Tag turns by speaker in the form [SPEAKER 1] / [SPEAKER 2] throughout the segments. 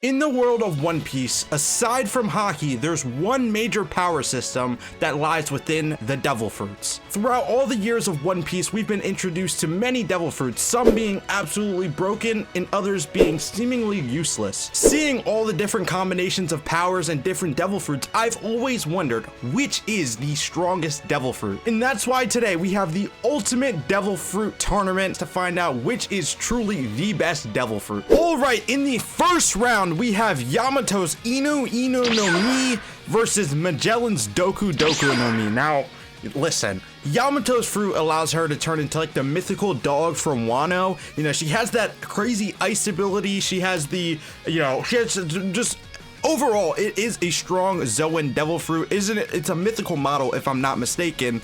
[SPEAKER 1] In the world of One Piece, aside from Haki, there's one major power system that lies within the Devil Fruits. Throughout all the years of One Piece, we've been introduced to many Devil Fruits, some being absolutely broken and others being seemingly useless. Seeing all the different combinations of powers and different Devil Fruits, I've always wondered which is the strongest Devil Fruit. And that's why today we have the ultimate Devil Fruit tournament to find out which is truly the best Devil Fruit. Alright, in the first round, we have Yamato's Inu Inu no Mi versus Magellan's Doku Doku no Mi. Now, listen, Yamato's fruit allows her to turn into like the mythical dog from Wano. You know, she has that crazy ice ability. She has the, she has just overall, it is a strong Zoan Devil Fruit, isn't it? It's a mythical model, if I'm not mistaken,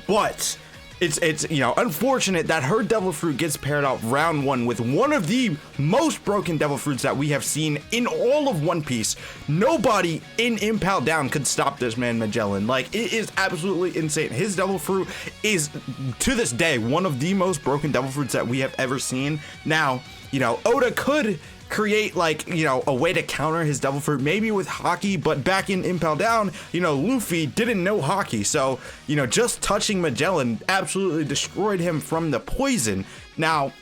[SPEAKER 1] but it's unfortunate that her Devil Fruit gets paired out round one with one of the most broken Devil Fruits that we have seen in all of One Piece. Nobody in Impel Down could stop this man Magellan. Like, it is absolutely insane. His Devil Fruit is, to this day, one of the most broken Devil Fruits that we have ever seen. Now, Oda could create a way to counter his Devil Fruit, maybe with Haki, but back in Impel Down, Luffy didn't know Haki, so just touching Magellan absolutely destroyed him from the poison. Now,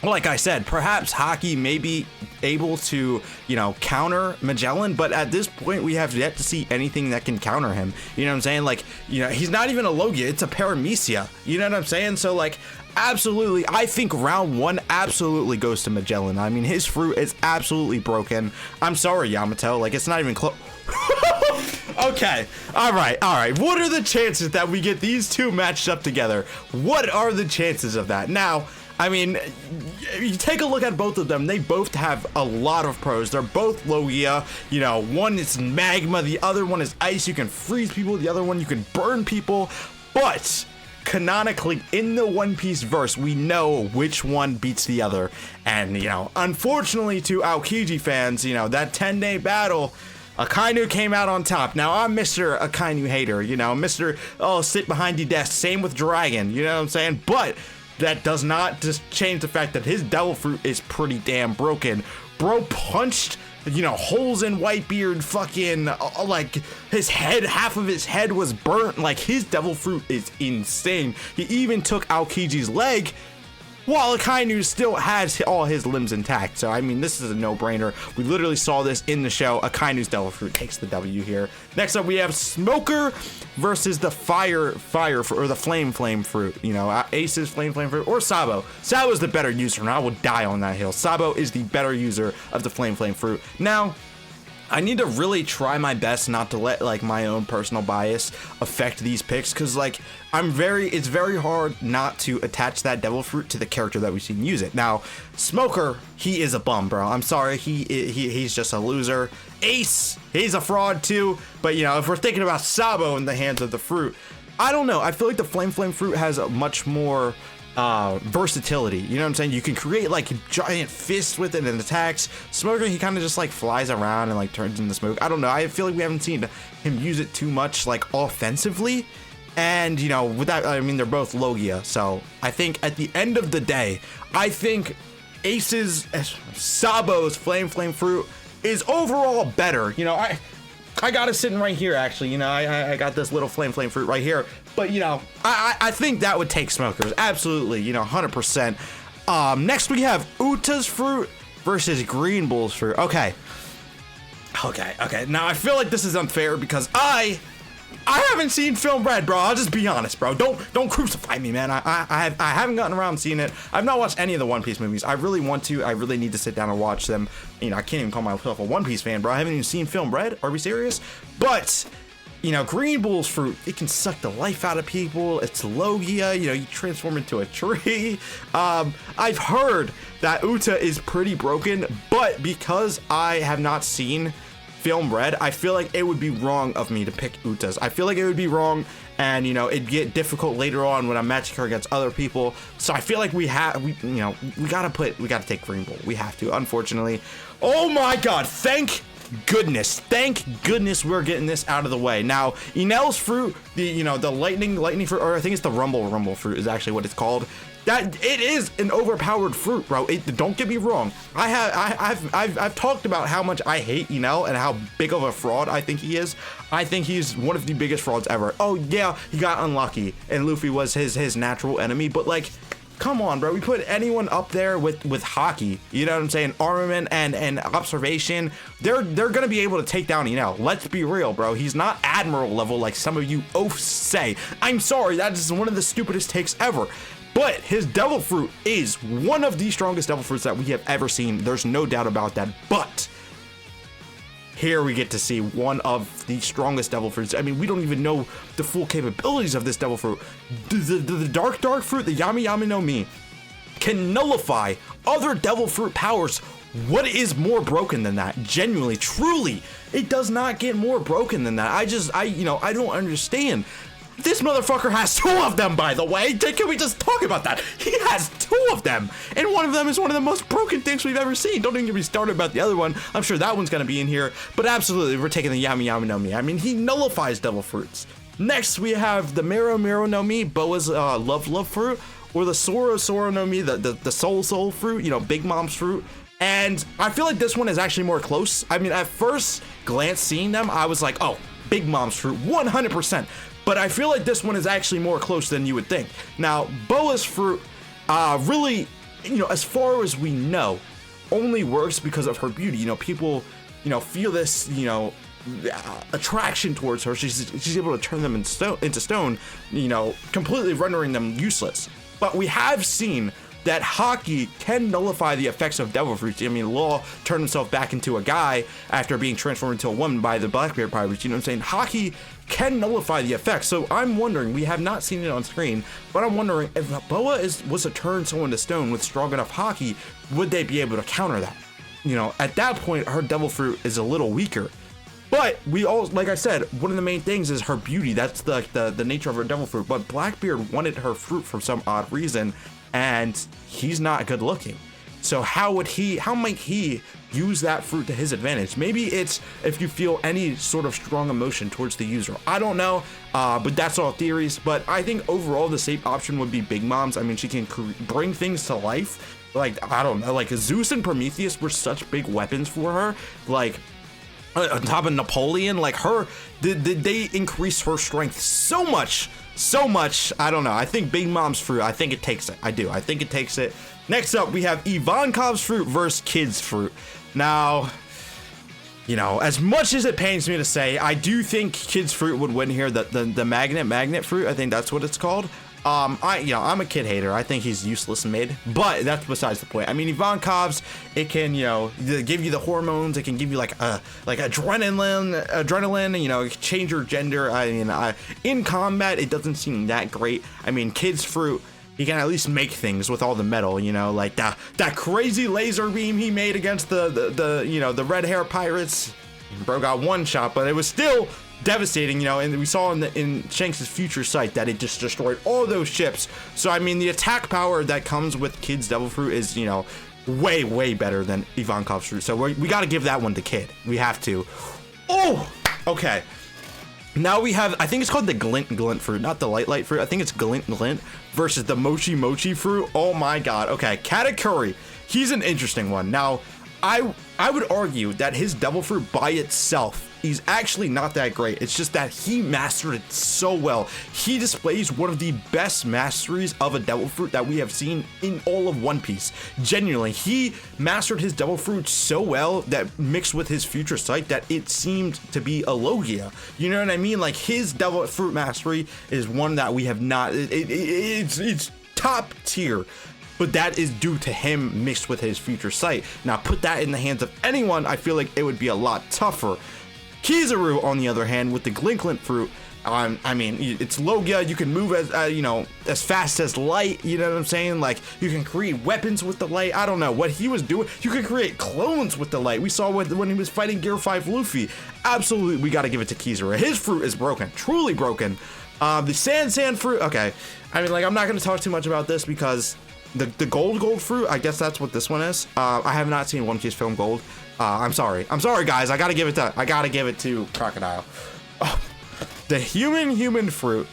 [SPEAKER 1] like I said, perhaps Haki may be able to, counter Magellan, but at this point we have yet to see anything that can counter him. You know what I'm saying? Like, he's not even a Logia, it's a Paramecia. You know what I'm saying? So absolutely, I think round one absolutely goes to Magellan. I mean, his fruit is absolutely broken. I'm sorry, Yamato, it's not even close. Okay, all right. What are the chances that we get these two matched up together? What are the chances of that? Now, I mean, you take a look at both of them. They both have a lot of pros. They're both Logia. One is magma, the other one is ice. You can freeze people, the other one you can burn people. But canonically, in the One Piece verse, we know which one beats the other. And, unfortunately to Aokiji fans, that 10-day battle, Akainu came out on top. Now, I'm Mr. Akainu hater, Mr. Sit behind your desk. Same with Dragon, you know what I'm saying? But that does not just change the fact that his Devil Fruit is pretty damn broken. Bro punched, holes in Whitebeard, fucking, his head, half of his head was burnt. His Devil Fruit is insane. He even took Aokiji's leg, while Akainu still has all his limbs intact. So, I mean, this is a no-brainer. We literally saw this in the show. Akainu's Devil Fruit takes the W here. Next up, we have Smoker versus the or the Flame Fruit. Ace's Flame Fruit, or Sabo. Sabo's the better user, and I will die on that hill. Sabo is the better user of the Flame Fruit. Now, I need to really try my best not to let my own personal bias affect these picks, because it's very hard not to attach that Devil Fruit to the character that we've seen use it. Now, Smoker, he is a bum, bro. I'm sorry, he's just a loser. Ace, he's a fraud too. But if we're thinking about Sabo in the hands of the fruit, I don't know. I feel like the Flame Fruit has a much more versatility. You know what I'm saying? You can create giant fists with it and attacks. Smoker, he kind of just flies around and turns into smoke. I don't know. I feel like we haven't seen him use it too much offensively. And with that, I mean, they're both Logia. So I think at the end of the day, I think Sabo's Flame Fruit is overall better. I got it sitting right here, actually. I got this little Flame Fruit right here. But, I think that would take Smokers. Absolutely, 100%. Next, we have Uta's Fruit versus Green Bull's Fruit. Okay. Now, I feel like this is unfair because I haven't seen Film Red, bro. I'll just be honest, bro. Don't crucify me, man. I haven't gotten around seeing it. I've not watched any of the One Piece movies. I really want to. I really need to sit down and watch them. I can't even call myself a One Piece fan, bro. I haven't even seen Film Red. Are we serious? But Green Bull's Fruit, it can suck the life out of people. It's Logia. You transform into a tree. I've heard that Uta is pretty broken, but because I have not seen Film Red, I feel like it would be wrong of me to pick Uta's. I feel like it would be wrong, and it'd get difficult later on when I'm matching her against other people. So I feel like we gotta take Green Bull. We have to, unfortunately. Oh my God! Thank goodness we're getting this out of the way. Now, Enel's fruit, the lightning fruit, or I think it's the rumble fruit is actually what it's called. That it is an overpowered fruit, bro. Don't get me wrong. I've talked about how much I hate Enel and how big of a fraud I think he is. I think he's one of the biggest frauds ever. Oh yeah, he got unlucky and Luffy was his natural enemy, but like, come on, bro. We put anyone up there with Haki. You know what I'm saying? Armament and observation. They're gonna be able to take down Enel. Let's be real, bro. He's not admiral level like some of you oafs say. I'm sorry, that is one of the stupidest takes ever. But his devil fruit is one of the strongest devil fruits that we have ever seen. There's no doubt about that. But here we get to see one of the strongest devil fruits. I mean, we don't even know the full capabilities of this devil fruit. The dark fruit, the Yami Yami no Mi, can nullify other devil fruit powers. What is more broken than that? Genuinely, truly, it does not get more broken than that. I don't understand. This motherfucker has 2 of them, by the way. Can we just talk about that? He has 2 of them, and one of them is one of the most broken things we've ever seen. Don't even get me started about the other one. I'm sure that one's gonna be in here, but absolutely, we're taking the Yami Yami no Mi. I mean, he nullifies devil fruits. Next, we have the Miro Miro no Mi, Boa's love fruit, or the Sora Sora no Mi, the soul fruit, you know, Big Mom's fruit. And I feel like this one is actually more close. I mean, at first glance seeing them, I was like, oh, Big Mom's fruit, 100%. But I feel like this one is actually more close than you would think. Now, Boa's fruit really, you know, as far as we know, only works because of her beauty. You know, people, you know, feel this, you know, attraction towards her. She's able to turn them into stone, you know, completely rendering them useless. But we have seen that Haki can nullify the effects of devil fruits. I mean, Law turned himself back into a guy after being transformed into a woman by the Blackbeard pirates. You know what I'm saying? Haki can nullify the effects. So I'm wondering, we have not seen it on screen, but I'm wondering if Boa was to turn someone to stone with strong enough Haki, would they be able to counter that? You know, at that point, her devil fruit is a little weaker. But we all, like I said, one of the main things is her beauty. That's the nature of her devil fruit. But Blackbeard wanted her fruit for some odd reason, and he's not good looking. So how might he use that fruit to his advantage? Maybe it's if you feel any sort of strong emotion towards the user. I don't know, but that's all theories. But I think overall the safe option would be Big Mom's. I mean, she can bring things to life. Like, I don't know, like Zeus and Prometheus were such big weapons for her. Like, on top of Napoleon, like they increase her strength so much. I don't know. I think Big Mom's fruit, I think it takes it. I think it takes it. Next up, we have Ivankov's fruit versus Kid's fruit. Now, you know, as much as it pains me to say, I do think Kid's fruit would win here. The magnet fruit, I think that's what it's called. I'm a Kid hater. I think he's useless and mid, but that's besides the point. I mean, Ivankov's, it can, you know, give you the hormones. It can give you like adrenaline, you know, change your gender. I mean, in combat, it doesn't seem that great. I mean, Kid's fruit, he can at least make things with all the metal, you know, like that crazy laser beam he made against the red hair pirates. Bro got one shot, but it was still devastating, you know, and we saw in Shanks' future sight that it just destroyed all those ships. So I mean, the attack power that comes with Kid's devil fruit is, you know, way better than Ivankov's fruit. So we got to give that one to Kid. We have to. Oh, okay. Now we have, I think it's called the Glint fruit, not the light fruit. I think it's Glint versus the Mochi fruit. Oh my god. Okay, Katakuri, he's an interesting one. Now, I would argue that his devil fruit by itself, he's actually not that great. It's just that he mastered it so well. He displays one of the best masteries of a devil fruit that we have seen in all of One Piece. Genuinely, he mastered his devil fruit so well that mixed with his future sight that it seemed to be a Logia. You know what I mean? Like, his devil fruit mastery is one that we have not, it's top tier. But that is due to him mixed with his future sight. Now, put that in the hands of anyone, I feel like it would be a lot tougher. Kizaru, on the other hand, with the Glint fruit, I mean, it's Logia. You can move as, you know, as fast as light. You know what I'm saying? Like, you can create weapons with the light. I don't know what he was doing. You can create clones with the light. We saw when he was fighting Gear 5 Luffy. Absolutely, we got to give it to Kizaru. His fruit is broken, truly broken. The Sand fruit. Okay, I mean, like, I'm not going to talk too much about this because the gold fruit, I guess that's what this one is. I have not seen One Piece film Gold. I'm sorry guys, I gotta give it to Crocodile. Oh, the human fruit.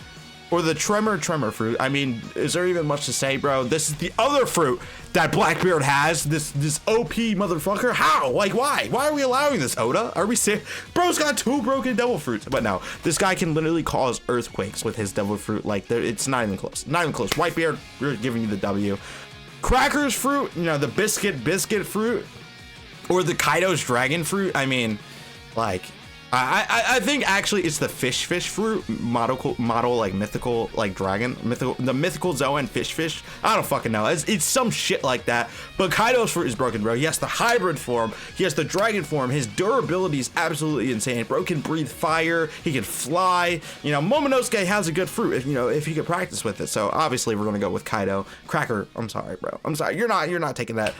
[SPEAKER 1] or the tremor fruit. I mean, is there even much to say, bro? This is the other fruit that Blackbeard has. This OP motherfucker. How? Like, why? Why are we allowing this, Oda? Are we serious? Bro's got 2 broken devil fruits. But no, this guy can literally cause earthquakes with his devil fruit. Like, it's not even close. Not even close. Whitebeard, we're giving you the W. Cracker's fruit, you know, the biscuit fruit, or the Kaido's dragon fruit. I mean, like, I think actually it's the fish fruit model like mythical like dragon the mythical Zoan fish. I don't fucking know. It's some shit like that. But Kaido's fruit is broken, bro. He has the hybrid form. He has the dragon form. His durability is absolutely insane. Bro can breathe fire. He can fly. You know, Momonosuke has a good fruit if he could practice with it. So obviously we're gonna go with Kaido. Cracker, I'm sorry, bro. I'm sorry. You're not taking that.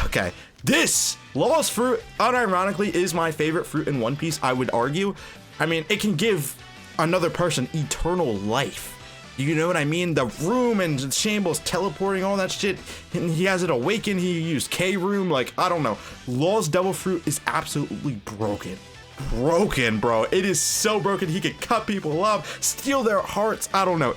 [SPEAKER 1] Okay. This Law's fruit, unironically, is my favorite fruit in One Piece, I would argue. I mean, it can give another person eternal life. You know what I mean? The room and Shambles teleporting, all that shit. And he has it awaken. He used K-Room. Like, I don't know. Law's devil fruit is absolutely broken. Broken, bro. It is so broken. He could cut people up, steal their hearts. I don't know.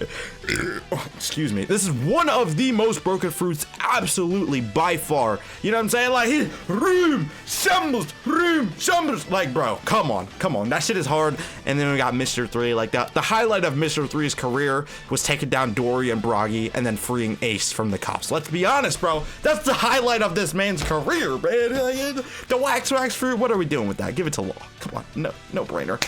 [SPEAKER 1] Excuse me. This is one of the most broken fruits, absolutely, by far. You know what I'm saying? Like, room shambles. Like, bro, come on. That shit is hard. And then we got Mr. 3. Like, the highlight of Mr. 3's career was taking down Dory and Bragi and then freeing Ace from the cops. Let's be honest, bro. That's the highlight of this man's career, man. The wax fruit. What are we doing with that? Give it to Law. Come on, no brainer.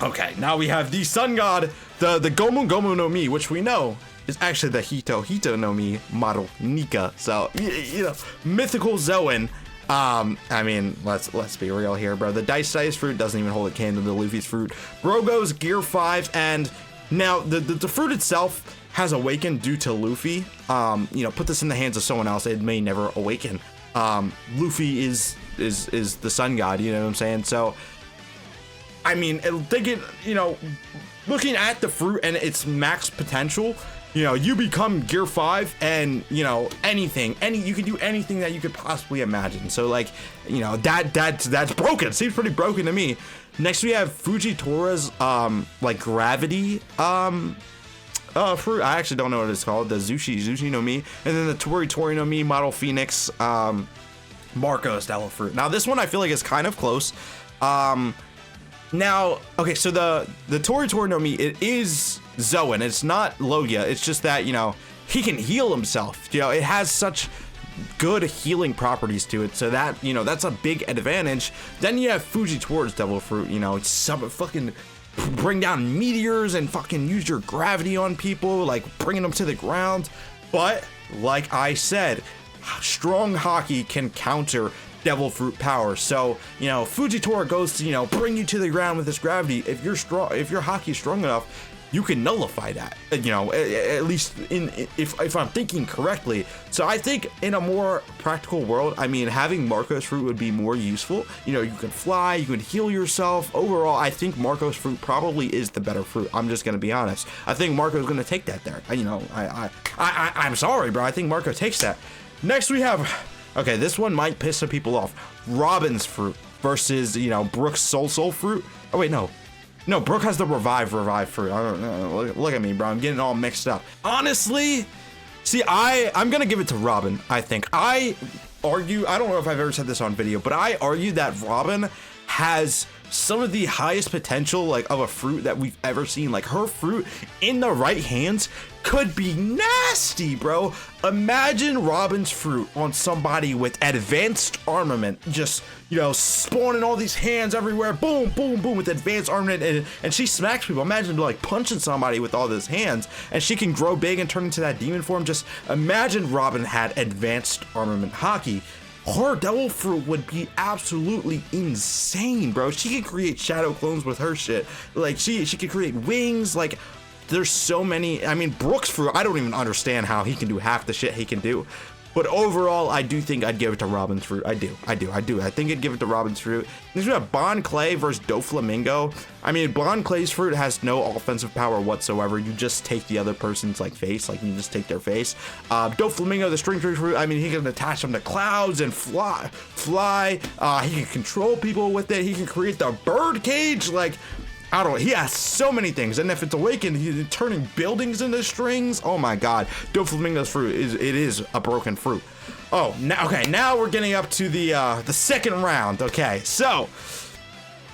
[SPEAKER 1] Okay, now we have the Sun God, the Gomu no Mi, which we know is actually the Hito no Mi model Nika. So you know, mythical Zoan. I mean, let's be real here, bro. The Dice fruit doesn't even hold a candle to Luffy's fruit. Bro goes Gear 5, and now the fruit itself has awakened due to Luffy. You know, put this in the hands of someone else, it may never awaken. Luffy is the Sun God, you know what I'm saying? So, I mean, thinking, you know, looking at the fruit and its max potential, you know, you become Gear 5 and, you know, you can do anything that you could possibly imagine. So, like, you know, that's broken. It seems pretty broken to me. Next, we have Fujitori's, like, gravity, fruit. I actually don't know what it's called. The Zushi no Mi. And then the Tori no Mi model Phoenix, Marco's devil fruit. Now this one I feel like is kind of close. Now, okay, so the Tori no Mi, it is Zoan. It's not Logia. It's just that, you know, he can heal himself. You know, it has such good healing properties to it, so that, you know, that's a big advantage. Then you have Fujitori's devil fruit. You know, it's some fucking bring down meteors and fucking use your gravity on people, like bringing them to the ground. But like I said, strong Haki can counter devil fruit power. So, you know, Fujitora goes to, you know, bring you to the ground with this gravity. If your Haki is strong enough, you can nullify that, you know, at least if I'm thinking correctly. So I think in a more practical world, I mean, having Marco's fruit would be more useful. You know, you can fly, you can heal yourself. Overall, I think Marco's fruit probably is the better fruit. I'm just gonna be honest. I think Marco's gonna take that there. You know, I'm sorry, bro. I think Marco takes that. Next we have, okay, this one might piss some people off. Robin's fruit versus, you know, Brook's soul fruit. Oh wait, no, Brook has the revive fruit. I don't know. Look at me, bro. I'm getting all mixed up. Honestly, see, I'm gonna give it to Robin. I think I argue. I don't know if I've ever said this on video, but I argue that Robin has some of the highest potential, like, of a fruit that we've ever seen. Like, her fruit in the right hands could be nasty, bro. Imagine Robin's fruit on somebody with advanced armament, just, you know, spawning all these hands everywhere, boom, boom, boom, with advanced armament, and she smacks people. Imagine, like, punching somebody with all those hands, and she can grow big and turn into that demon form. Just imagine Robin had advanced armament Haki. Her devil fruit would be absolutely insane, bro. She could create shadow clones with her shit. Like, she could create wings. Like, there's so many. I mean, Brook's fruit, I don't even understand how he can do half the shit he can do. But overall, I do think I'd give it to Robin's fruit. I do. I think I'd give it to Robin's fruit. Next we have Bon Clay versus Doflamingo. I mean, Bon Clay's fruit has no offensive power whatsoever. You just take the other person's, like, face. Like, you just take their face. Doflamingo, the string tree fruit, I mean, he can attach them to clouds and fly. He can control people with it. He can create the bird cage. Like, He has so many things, and if it's awakened, he's turning buildings into strings. Oh my god, Doflamingo's fruit is a broken fruit. Oh, now we're getting up to the second round. Okay, so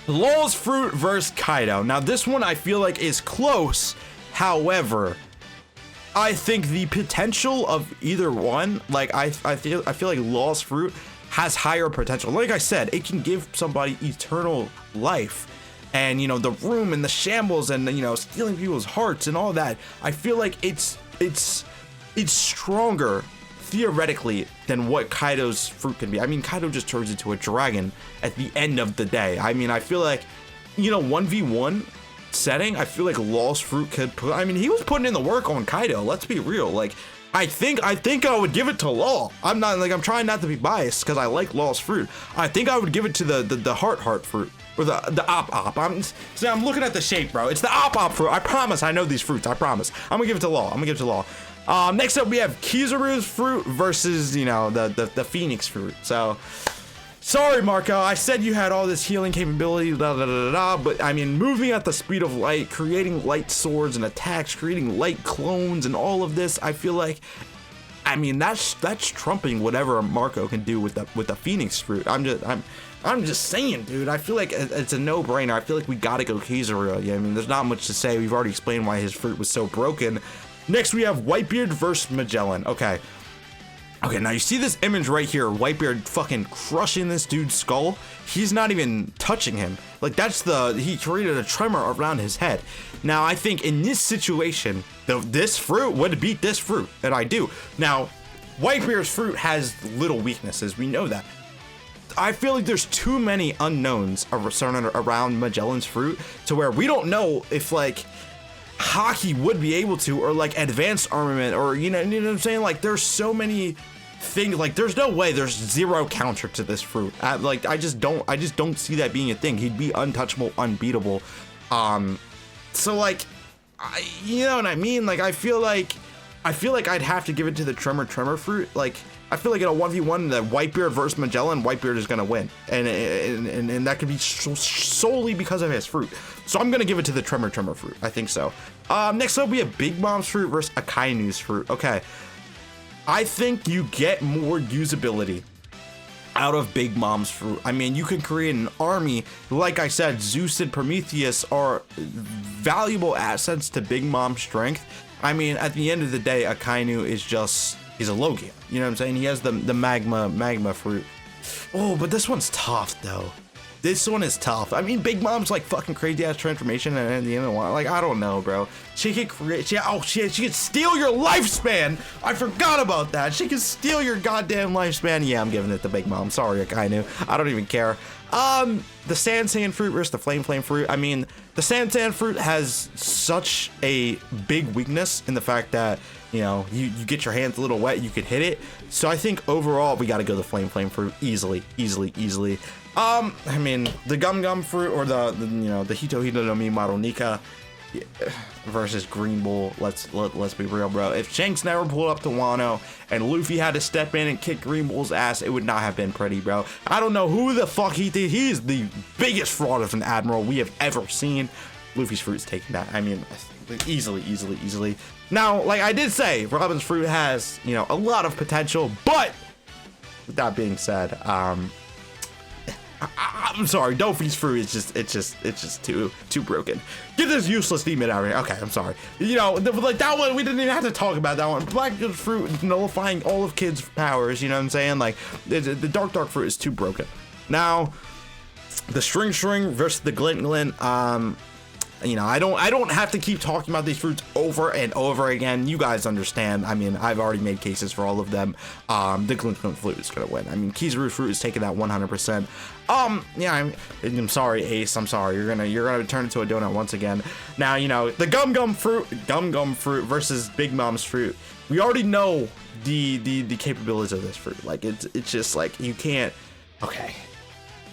[SPEAKER 1] Law's fruit versus Kaido. Now this one I feel like is close. However, I think the potential of either one, like I feel like Law's fruit has higher potential. Like I said, it can give somebody eternal life. And, you know, the room and the shambles and, you know, stealing people's hearts and all that. I feel like it's stronger theoretically than what Kaido's fruit can be. I mean, Kaido just turns into a dragon at the end of the day. I mean, I feel like, you know, 1v1 setting, I feel like Law's fruit could put, I mean, he was putting in the work on Kaido. Let's be real. Like, I think I would give it to Law. I'm trying not to be biased because I like Law's fruit. I think I would give it to the heart fruit. Or the op. I'm looking at the shape, bro. It's the op fruit. I promise I know these fruits. I promise. I'm gonna give it to Law. Next up we have Kizaru's fruit versus, you know, the Phoenix fruit. So sorry, Marco. I said you had all this healing capability, but I mean, moving at the speed of light, creating light swords and attacks, creating light clones and all of this, I feel like, I mean, that's trumping whatever Marco can do with the Phoenix fruit. I'm just saying, dude. I feel like it's a no-brainer. I feel like we gotta go Kizaru. Yeah, I mean, there's not much to say. We've already explained why his fruit was so broken. Next, we have Whitebeard versus Magellan. Okay, now you see this image right here. Whitebeard fucking crushing this dude's skull. He's not even touching him. Like, he created a tremor around his head. Now, I think in this situation, this fruit would beat this fruit, and I do. Now, Whitebeard's fruit has little weaknesses. We know that. I feel like there's too many unknowns around Magellan's fruit to where we don't know if, like, Haki would be able to, or like advanced armament, or you know what I'm saying? Like, there's so many things. Like, there's no way there's zero counter to this fruit. I just don't see that being a thing. He'd be untouchable, unbeatable. So like, you know what I mean? Like, I feel like I'd have to give it to the Tremor fruit. Like, I feel like in a 1v1, the Whitebeard versus Magellan, Whitebeard is gonna win, and that could be solely because of his fruit. So I'm gonna give it to the Tremor fruit. I think so. Next up, we have Big Mom's fruit versus Akainu's fruit. Okay, I think you get more usability out of Big Mom's fruit. I mean, you can create an army. Like I said, Zeus and Prometheus are valuable assets to Big Mom's strength. I mean, at the end of the day, Akainu is just, he's a Logia. You know what I'm saying? He has the magma fruit. Oh, but this one's tough though. This one is tough. I mean, Big Mom's like fucking crazy ass transformation, and at the end of the one, like, I don't know, bro. She could create, she could steal your lifespan. I forgot about that. She could steal your goddamn lifespan. Yeah, I'm giving it to Big Mom. Sorry, Akainu. I don't even care. The Sand fruit versus the Flame fruit. I mean, the Sand fruit has such a big weakness in the fact that, you know, you get your hands a little wet, you could hit it. So I think overall we got to go the Flame fruit easily. I mean, the Gum fruit, or the you know, the Hito no Mi Madonika versus Green Bull. Let's be real, bro. If Shanks never pulled up to Wano and Luffy had to step in and kick Green Bull's ass, it would not have been pretty, bro. I don't know who the fuck he did. He is the biggest fraud of an admiral we have ever seen. Luffy's fruit's taking that. I mean, easily. Now, like I did say, Robin's fruit has, you know, a lot of potential, but with that being said, I'm sorry, Dofi's fruit is it's just too broken. Get this useless demon out of here. Okay, I'm sorry. You know, like that one, we didn't even have to talk about that one. Black fruit nullifying all of Kid's powers. You know what I'm saying? Like, the dark fruit is too broken. Now, the string versus the glint. You know, I don't have to keep talking about these fruits over and over again. You guys understand. I mean, I've already made cases for all of them. The glint fruit is gonna win. I mean, Kizaru fruit is taking that 100%. Yeah, I'm sorry, Ace. I'm sorry. You're gonna turn into a donut once again. Now, you know, the gum fruit versus Big Mom's fruit. We already know the capabilities of this fruit. Like, it's just like, you can't. Okay,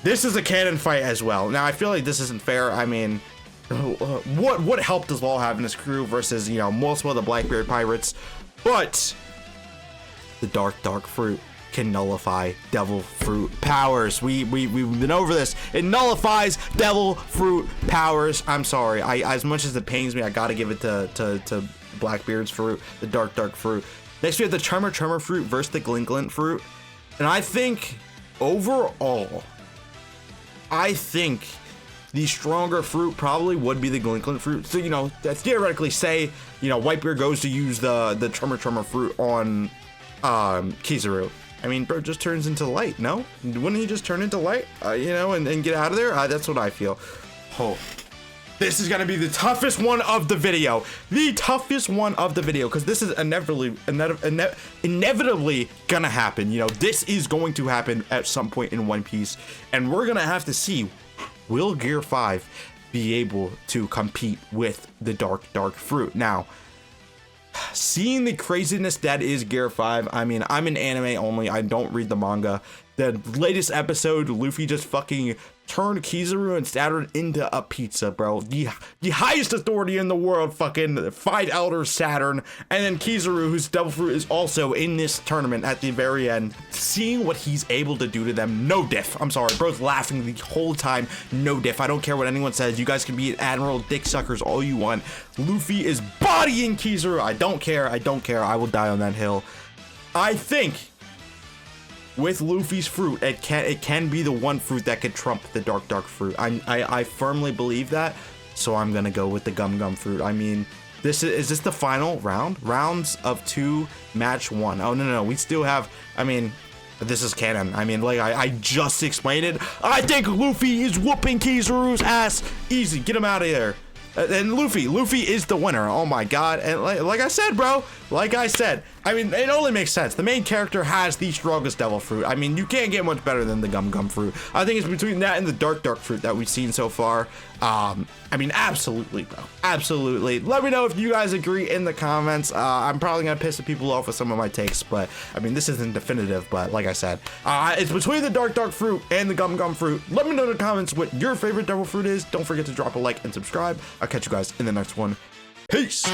[SPEAKER 1] this is a canon fight as well. Now, I feel like this isn't fair. I mean, what help does Law have in his crew versus, you know, multiple of the Blackbeard pirates? But the dark fruit can nullify devil fruit powers. We've been over this. It nullifies devil fruit powers. I'm sorry. As much as it pains me, I gotta give it to Blackbeard's fruit, the dark fruit. Next we have the Tremor fruit versus the Glint fruit. And I think overall, I think the stronger fruit probably would be the Glint fruit. So, you know, theoretically say, you know, Whitebeard goes to use the Tremor fruit on Kizaru. I mean, bro just turns into light, no? Wouldn't he just turn into light, you know, and get out of there? That's what I feel. Oh, this is gonna be the toughest one of the video. The toughest one of the video, because this is inevitably gonna happen. You know, this is going to happen at some point in One Piece, and we're gonna have to see, will Gear 5 be able to compete with the dark fruit? Now, seeing the craziness that is Gear 5, I mean, I'm an anime only, I don't read the manga. The latest episode, Luffy just fucking turned Kizaru and Saturn into a pizza, bro. The highest authority in the world fucking fight Elder Saturn, and then Kizaru, whose devil fruit is also in this tournament at the very end. Seeing what he's able to do to them, no diff. I'm sorry, bro's laughing the whole time, no diff. I don't care what anyone says. You guys can be Admiral Dick Suckers all you want. Luffy is bodying Kizaru. I don't care. I will die on that hill. I think with Luffy's fruit, it can be the one fruit that could trump the dark fruit. I firmly believe that, so I'm gonna go with the gum fruit. I mean, is this the final round? Rounds of 2, match 1. Oh no, we still have. I mean, this is canon. I mean, like I just explained it. I think Luffy is whooping Kizaru's ass. Easy, get him out of there. And Luffy is the winner. Oh my god. And like I said, bro, I mean, it only makes sense. The main character has the strongest devil fruit. I mean, you can't get much better than the gum fruit. I think it's between that and the dark fruit that we've seen so far. I mean, absolutely, bro. Absolutely. Let me know if you guys agree in the comments. I'm probably gonna piss the people off with some of my takes, but I mean, this isn't definitive, but like I said, it's between the dark fruit and the gum fruit. Let me know in the comments what your favorite devil fruit is. Don't forget to drop a like and subscribe. I'll catch you guys in the next one. Peace.